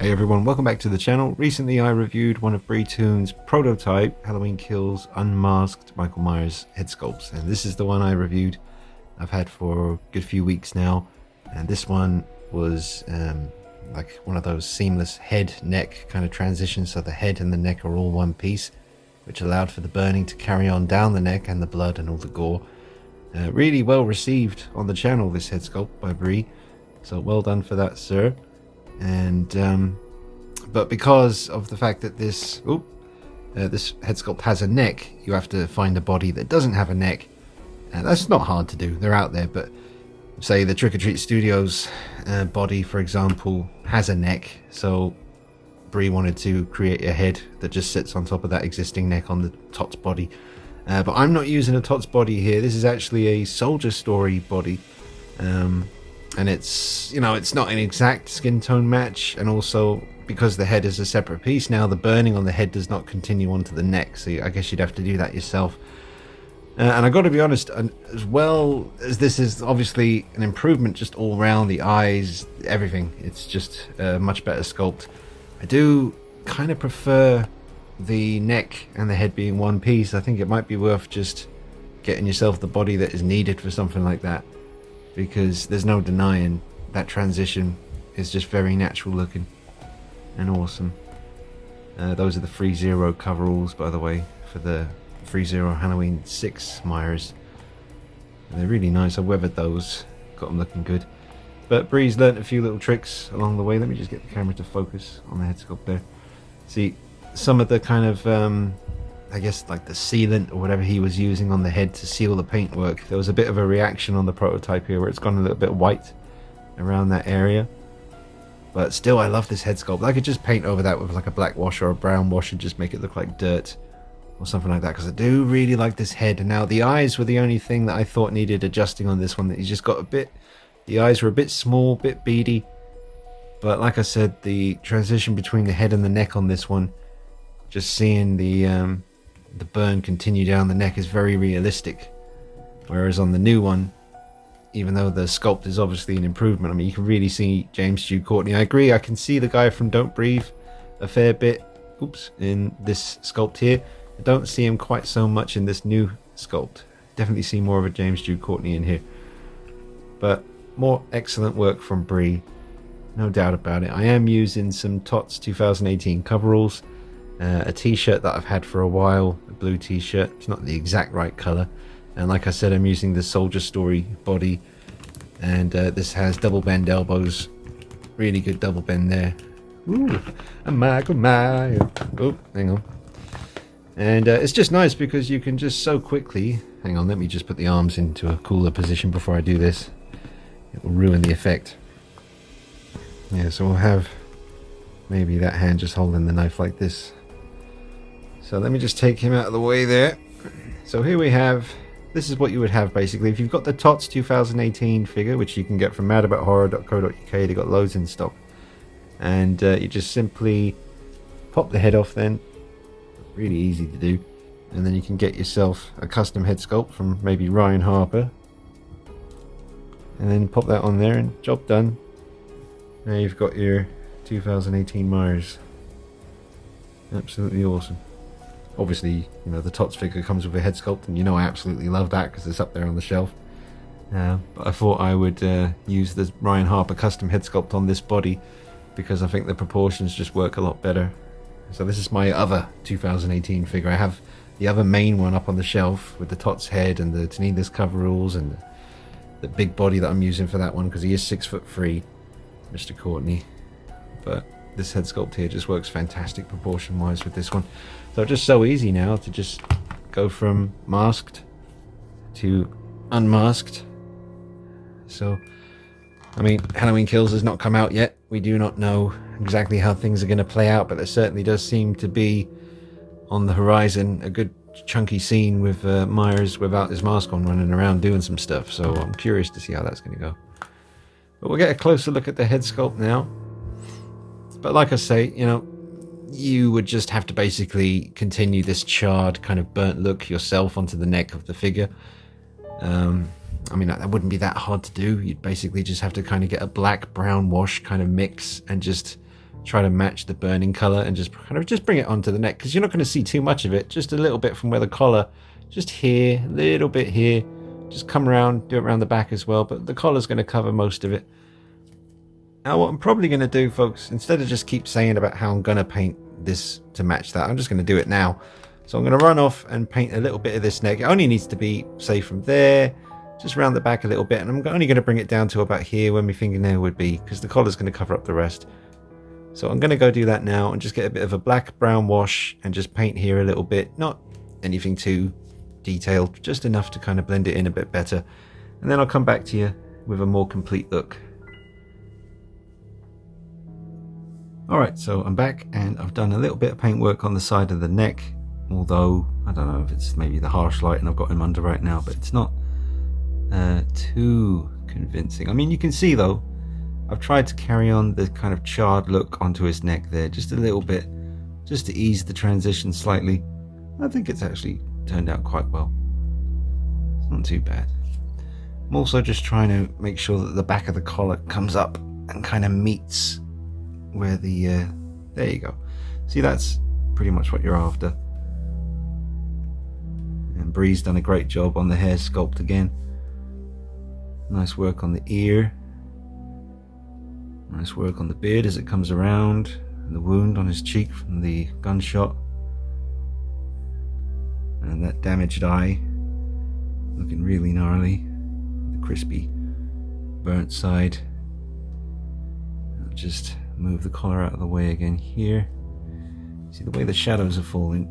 Hey everyone, welcome back to the channel. Recently I reviewed one of Britoonz' prototype Halloween Kills Unmasked Michael Myers head sculpts, and this is the one I reviewed. I've had for a good few weeks now, and this one was like one of those seamless head neck kind of transitions, so the head and the neck are all one piece, which allowed for the burning to carry on down the neck and the blood and all the gore. Really well received on the channel, this head sculpt by Bree, so well done for that, sir. And but because of the fact that this head sculpt has a neck, you have to find a body that doesn't have a neck. That's not hard to do, they're out there, but say the Trick or Treat Studios body, for example, has a neck, so Bree wanted to create a head that just sits on top of that existing neck on the Tots body. But I'm not using a Tots body here. This is actually a Soldier Story body. And it's, you know, it's not an exact skin tone match, and also because the head is a separate piece now, the burning on the head does not continue onto the neck, so I guess you'd have to do that yourself. And I got to be honest, as well as this is obviously an improvement just all around, the eyes, everything, it's just a much better sculpt. I do kind of prefer the neck and the head being one piece. I think it might be worth just getting yourself the body that is needed for something like that, because there's no denying that transition is just very natural looking and awesome. Those are the 3-0 coveralls, by the way, for the 3-0 Halloween 6 Myers. And they're really nice. I weathered those, got them looking good. But Bree's learnt a few little tricks along the way. Let me just get the camera to focus on the head sculpt there. See, some of the kind of I guess like the sealant or whatever he was using on the head to seal the paintwork, there was a bit of a reaction on the prototype here where it's gone a little bit white around that area. But still, I love this head sculpt. I could just paint over that with like a black wash or a brown wash and just make it look like dirt or something like that, because I do really like this head. And now the eyes were the only thing that I thought needed adjusting on this one. That you just got a bit, the eyes were a bit small, a bit beady. But like I said, the transition between the head and the neck on this one, just seeing the burn continue down the neck is very realistic. Whereas on the new one, even though the sculpt is obviously an improvement, I mean, you can really see James Jude Courtney. I agree, I can see the guy from Don't Breathe a fair bit, in this sculpt here. I don't see him quite so much in this new sculpt. Definitely see more of a James Jude Courtney in here. But more excellent work from Bree, no doubt about it. I am using some Tots 2018 coveralls. A t-shirt that I've had for a while, a blue t-shirt. It's not the exact right color, and like I said, I'm using the Soldier Story body, and this has double bend elbows, really good double bend there. Ooh, a Michael Myers. Oh, hang on. And it's just nice because you can just so quickly, hang on, let me just put the arms into a cooler position before I do this. It will ruin the effect. Yeah, so we'll have maybe that hand just holding the knife like this. So let me just take him out of the way there. So here we have, this is what you would have basically. If you've got the Tots 2018 figure, which you can get from madaboutHorror.co.uk, they got loads in stock. And you just simply pop the head off then. Really easy to do. And then you can get yourself a custom head sculpt from maybe Ryan Harper. And then pop that on there and job done. Now you've got your 2018 Myers. Absolutely awesome. Obviously, you know, the Tots figure comes with a head sculpt, and you know I absolutely love that because it's up there on the shelf. But I thought I would use the Ryan Harper custom head sculpt on this body because I think the proportions just work a lot better. So this is my other 2018 figure. I have the other main one up on the shelf with the Tots head and the Tanidas coveralls and the big body that I'm using for that one because he is 6'3", Mr. Courtney. But this head sculpt here just works fantastic proportion wise with this one. So it's just so easy now to just go from masked to unmasked. So I mean, Halloween Kills has not come out yet. We do not know exactly how things are going to play out, but there certainly does seem to be on the horizon a good chunky scene with Myers without his mask on running around doing some stuff. So I'm curious to see how that's going to go. But we'll get a closer look at the head sculpt now. But like I say, you know, you would just have to basically continue this charred kind of burnt look yourself onto the neck of the figure. I mean, that wouldn't be that hard to do. You'd basically just have to kind of get a black brown wash kind of mix and just try to match the burning color and just kind of just bring it onto the neck, because you're not going to see too much of it, just a little bit from where the collar, just here, a little bit here, just come around, do it around the back as well, but the collar's going to cover most of it. Now what I'm probably going to do, folks, instead of just keep saying about how I'm going to paint this to match that, I'm just going to do it now. So I'm going to run off and paint a little bit of this neck. It only needs to be, say, from there, just around the back a little bit, and I'm only going to bring it down to about here where my fingernail would be, because the collar's going to cover up the rest. So I'm going to go do that now and just get a bit of a black brown wash and just paint here a little bit. Not anything too detailed, just enough to kind of blend it in a bit better. And then I'll come back to you with a more complete look. Alright, so I'm back and I've done a little bit of paint work on the side of the neck. Although, I don't know if it's maybe the harsh light and I've got him under right now, but it's not too convincing. I mean, you can see though, I've tried to carry on the kind of charred look onto his neck there, just a little bit, just to ease the transition slightly. I think it's actually turned out quite well. It's not too bad. I'm also just trying to make sure that the back of the collar comes up and kind of meets where the, there you go. See, that's pretty much what you're after. And Bree's done a great job on the hair sculpt again. Nice work on the ear. Nice work on the beard as it comes around, and the wound on his cheek from the gunshot, and that damaged eye looking really gnarly, the crispy burnt side. I'll just move the collar out of the way again here. See the way the shadows are falling,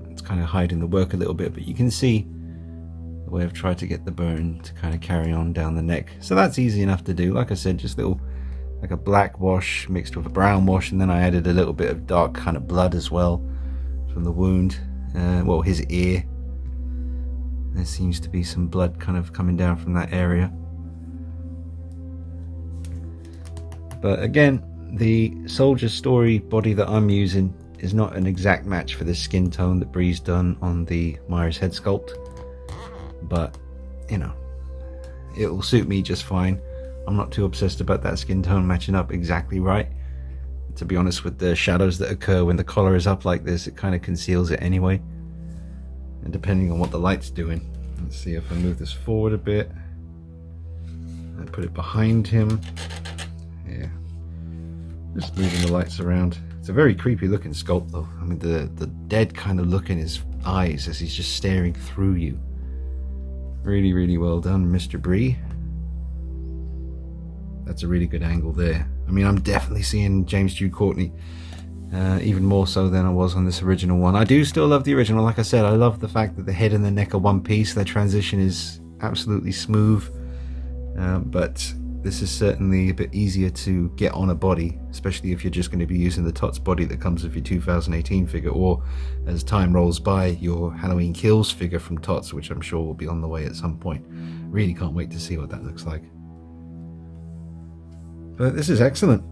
it's kind of hiding the work a little bit, but you can see the way I've tried to get the burn to kind of carry on down the neck. So that's easy enough to do. Like I said, just little, like a black wash mixed with a brown wash, and then I added a little bit of dark kind of blood as well from the wound, well, his ear. There seems to be some blood kind of coming down from that area. But again, the Soldier Story body that I'm using is not an exact match for the skin tone that Bree's done on the Myers head sculpt, but you know, it will suit me just fine. I'm not too obsessed about that skin tone matching up exactly right. To be honest, with the shadows that occur when the collar is up like this, it kind of conceals it anyway. And depending on what the light's doing, let's see if I move this forward a bit and put it behind him. Yeah, just moving the lights around. It's a very creepy looking sculpt though. I mean, the dead kind of look in his eyes as he's just staring through you. Really, really well done, Mr. Bree. That's a really good angle there. I mean, I'm definitely seeing James Jude Courtney, even more so than I was on this original one. I do still love the original. Like I said, I love the fact that the head and the neck are one piece. Their transition is absolutely smooth. But this is certainly a bit easier to get on a body, especially if you're just going to be using the Tots body that comes with your 2018 figure, or as time rolls by, your Halloween Kills figure from Tots, which I'm sure will be on the way at some point. Really can't wait to see what that looks like. But this is excellent.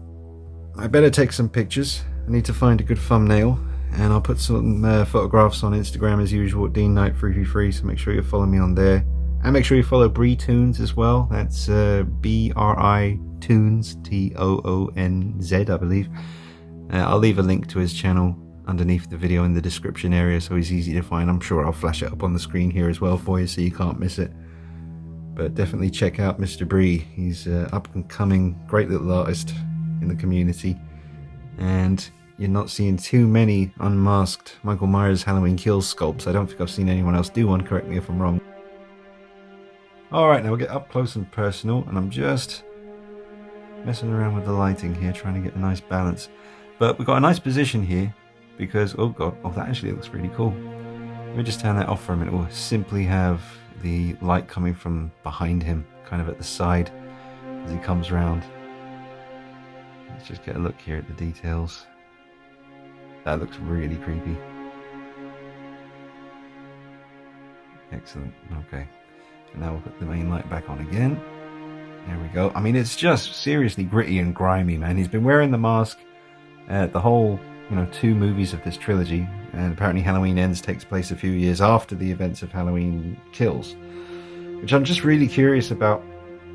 I better take some pictures. I need to find a good thumbnail, and I'll put some photographs on Instagram as usual at Dean Knight 333, so make sure you follow me on there. And make sure you follow Britoonz as well. That's B-R-I-Toonz, T-O-O-N-Z, I believe. I'll leave a link to his channel underneath the video in the description area, so he's easy to find. I'm sure I'll flash it up on the screen here as well for you, so you can't miss it. But definitely check out Mr. Bree. He's an up-and-coming, great little artist in the community. And you're not seeing too many unmasked Michael Myers Halloween Kills sculpts. I don't think I've seen anyone else do one, correct me if I'm wrong. Alright, now we'll get up close and personal, and I'm just messing around with the lighting here, trying to get a nice balance. But we've got a nice position here, because, oh god, oh that actually looks really cool. Let me just turn that off for a minute. We'll simply have the light coming from behind him, kind of at the side, as he comes round. Let's just get a look here at the details. That looks really creepy. Excellent, okay. And now we'll put the main light back on again. There we go. I mean, it's just seriously gritty and grimy, man. He's been wearing the mask the whole, 2 movies of this trilogy, and apparently Halloween Ends takes place a few years after the events of Halloween Kills, which I'm just really curious about.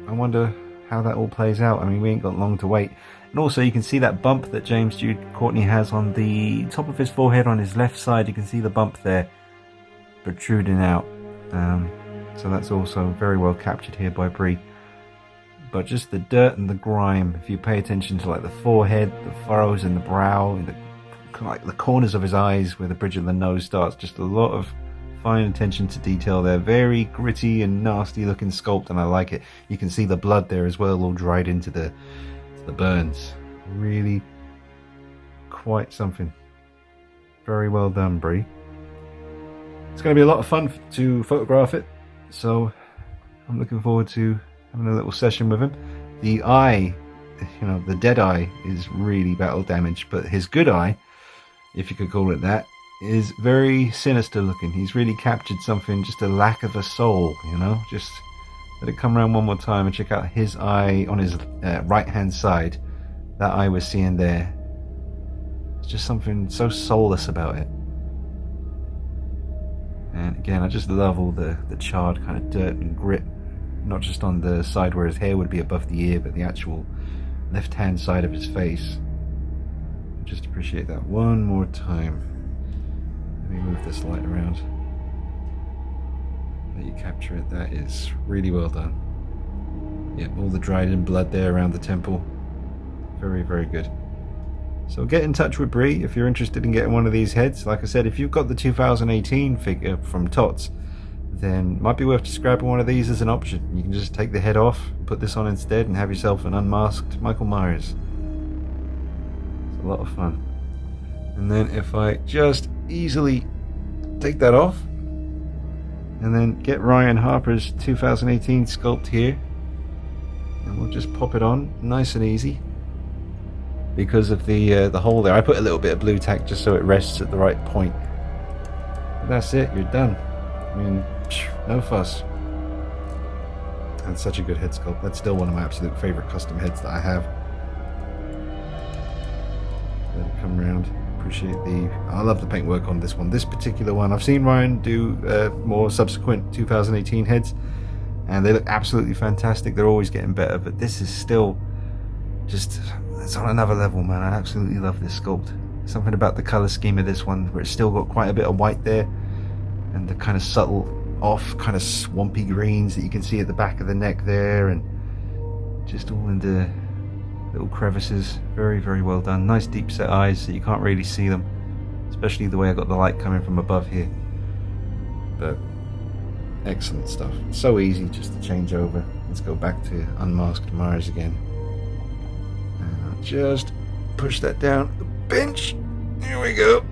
I wonder how that all plays out. I mean, we ain't got long to wait. And also you can see that bump that James Jude Courtney has on the top of his forehead on his left side. You can see the bump there protruding out. So that's also very well captured here by Brie. But just the dirt and the grime, if you pay attention to like the forehead, the furrows in the brow, like the corners of his eyes where the bridge of the nose starts, just a lot of fine attention to detail there. Very gritty and nasty looking sculpt, and I like it. You can see the blood there as well, all dried into the burns. Really quite something. Very well done, Brie. It's going to be a lot of fun to photograph it, so I'm looking forward to having a little session with him. The eye, the dead eye is really battle damaged, but his good eye, if you could call it that, is very sinister looking. He's really captured something, just a lack of a soul, just let it come around one more time and check out his eye on his right hand side. That eye we're seeing there, it's just something so soulless about it. And again, I just love all the charred kind of dirt and grit, not just on the side where his hair would be above the ear, but the actual left hand side of his face. Just appreciate that one more time. Let me move this light around. Let you capture it. That is really well done. Yeah, all the dried in blood there around the temple. Very, very good. So get in touch with Brie if you're interested in getting one of these heads. Like I said, if you've got the 2018 figure from Tots, then might be worth just grabbing one of these as an option. You can just take the head off, put this on instead, and have yourself an unmasked Michael Myers. It's a lot of fun. And then if I just easily take that off, and then get Ryan Harper's 2018 sculpt here, and we'll just pop it on nice and easy. Because of the hole there, I put a little bit of blue tack just so it rests at the right point. But that's it, you're done. I mean, no fuss. And such a good head sculpt. That's still one of my absolute favorite custom heads that I have. Let it come around. Appreciate I love the paintwork on this one. This particular one, I've seen Ryan do more subsequent 2018 heads, and they look absolutely fantastic. They're always getting better, but this is still just, it's on another level, man. I absolutely love this sculpt. Something about the color scheme of this one where it's still got quite a bit of white there, and the kind of subtle off kind of swampy greens that you can see at the back of the neck there, and just all in the little crevices. Very, very well done. Nice deep set eyes so you can't really see them, especially the way I got the light coming from above here. But excellent stuff. So easy just to change over. Let's go back to Unmasked Myers again, and I'll just push that down the bench. Here we go,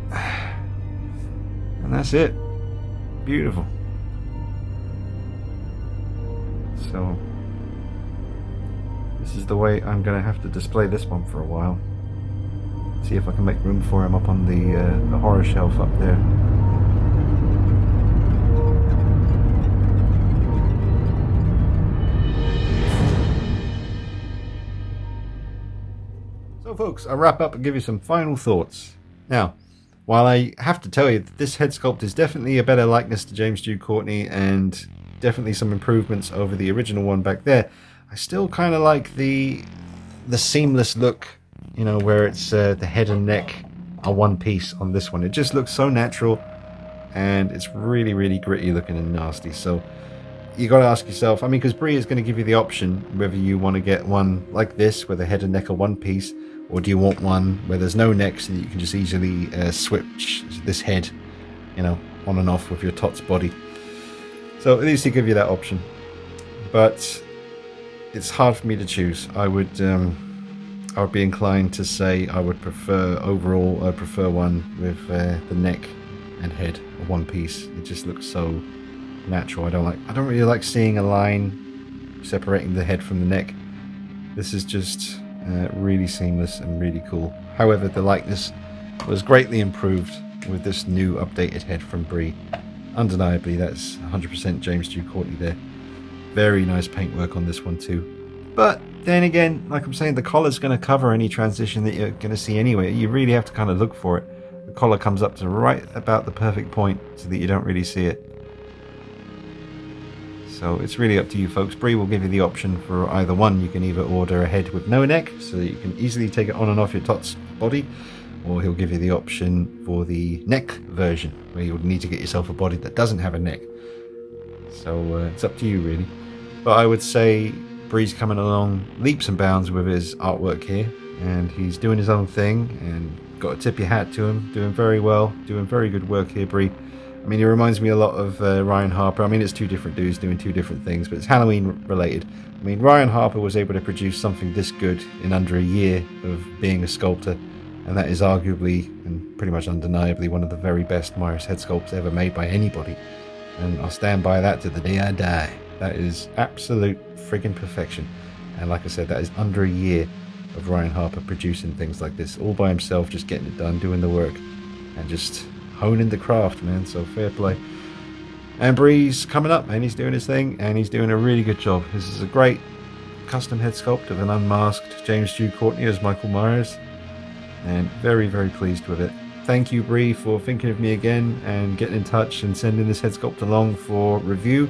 and that's it. Beautiful. So this is the way I'm going to have to display this one for a while. See if I can make room for him up on the horror shelf up there. So folks, I'll wrap up and give you some final thoughts. Now, while I have to tell you that this head sculpt is definitely a better likeness to James Jude Courtney and definitely some improvements over the original one back there, I still kind of like the seamless look, where it's the head and neck are one piece on this one. It just looks so natural, and it's really, really gritty looking and nasty. So you got to ask yourself, I mean, because Brie is going to give you the option whether you want to get one like this where the head and neck are one piece, or do you want one where there's no neck so that you can just easily switch this head, on and off with your Tots body. So at least they give you that option. But it's hard for me to choose. I would be inclined to say I would prefer one with the neck and head of one piece. It just looks so natural. I don't really like seeing a line separating the head from the neck. This is just really seamless and really cool. However, the likeness was greatly improved with this new updated head from Brie. Undeniably, that's 100% James Jude Courtney there. Very nice paintwork on this one too. But then again, like I'm saying, the collar's going to cover any transition that you're going to see anyway. You really have to kind of look for it. The collar comes up to right about the perfect point so that you don't really see it. So it's really up to you folks. Bree will give you the option for either one. You can either order a head with no neck, so that you can easily take it on and off your Tot's body, or he'll give you the option for the neck version, where you'll need to get yourself a body that doesn't have a neck. So it's up to you really. But I would say Bree's coming along leaps and bounds with his artwork here, and he's doing his own thing, and got to tip your hat to him. Doing very well, doing very good work here, Bree. I mean, he reminds me a lot of Ryan Harper. I mean, it's two different dudes doing two different things, but it's Halloween related. I mean, Ryan Harper was able to produce something this good in under a year of being a sculptor, and that is arguably and pretty much undeniably one of the very best Myers head sculpts ever made by anybody. And I'll stand by that to the day I die. That is absolute friggin' perfection. And like I said, that is under a year of Ryan Harper producing things like this, all by himself, just getting it done, doing the work, and just honing the craft, man. So fair play. And Bree's coming up, and he's doing his thing, and he's doing a really good job. This is a great custom head sculpt of an unmasked James Jude Courtney as Michael Myers, and very, very pleased with it. Thank you, Bree, for thinking of me again and getting in touch and sending this head sculpt along for review.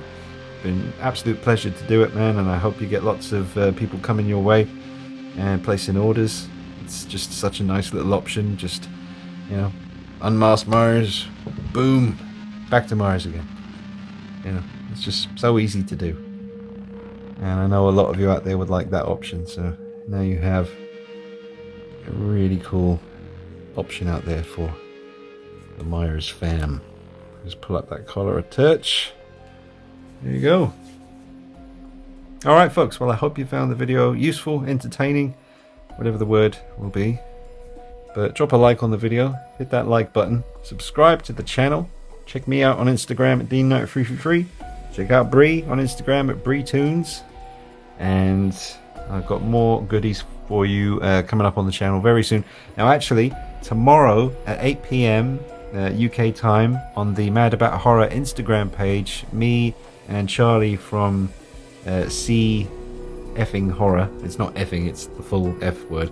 Been an absolute pleasure to do it, man, and I hope you get lots of people coming your way and placing orders. It's just such a nice little option. Just, you know, unmasked Myers, boom, back to Myers again. You know, it's just so easy to do, and I know a lot of you out there would like that option. So now you have a really cool option out there for the Myers fam. Just pull up that collar a touch. There you go. Alright folks, well I hope you found the video useful, entertaining, whatever the word will be. But drop a like on the video, hit that like button, subscribe to the channel, check me out on Instagram at DeanKnight333, check out Bree on Instagram at Britoonz, and I've got more goodies for you coming up on the channel very soon. Now actually, tomorrow at 8 PM UK time on the Mad About Horror Instagram page, me and Charlie from C effing horror, it's not effing, it's the full F word,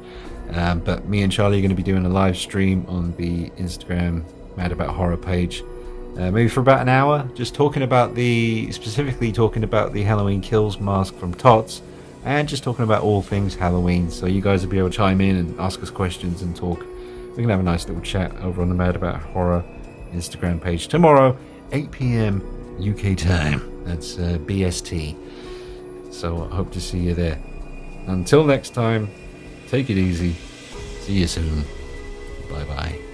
but me and Charlie are going to be doing a live stream on the Instagram Mad About Horror page, maybe for about an hour, just specifically talking about the Halloween Kills mask from Tots, and just talking about all things Halloween. So you guys will be able to chime in and ask us questions and talk. We can have a nice little chat over on the Mad About Horror Instagram page tomorrow, 8 PM UK time. That's BST. So I hope to see you there. Until next time, take it easy. See you soon. Bye bye.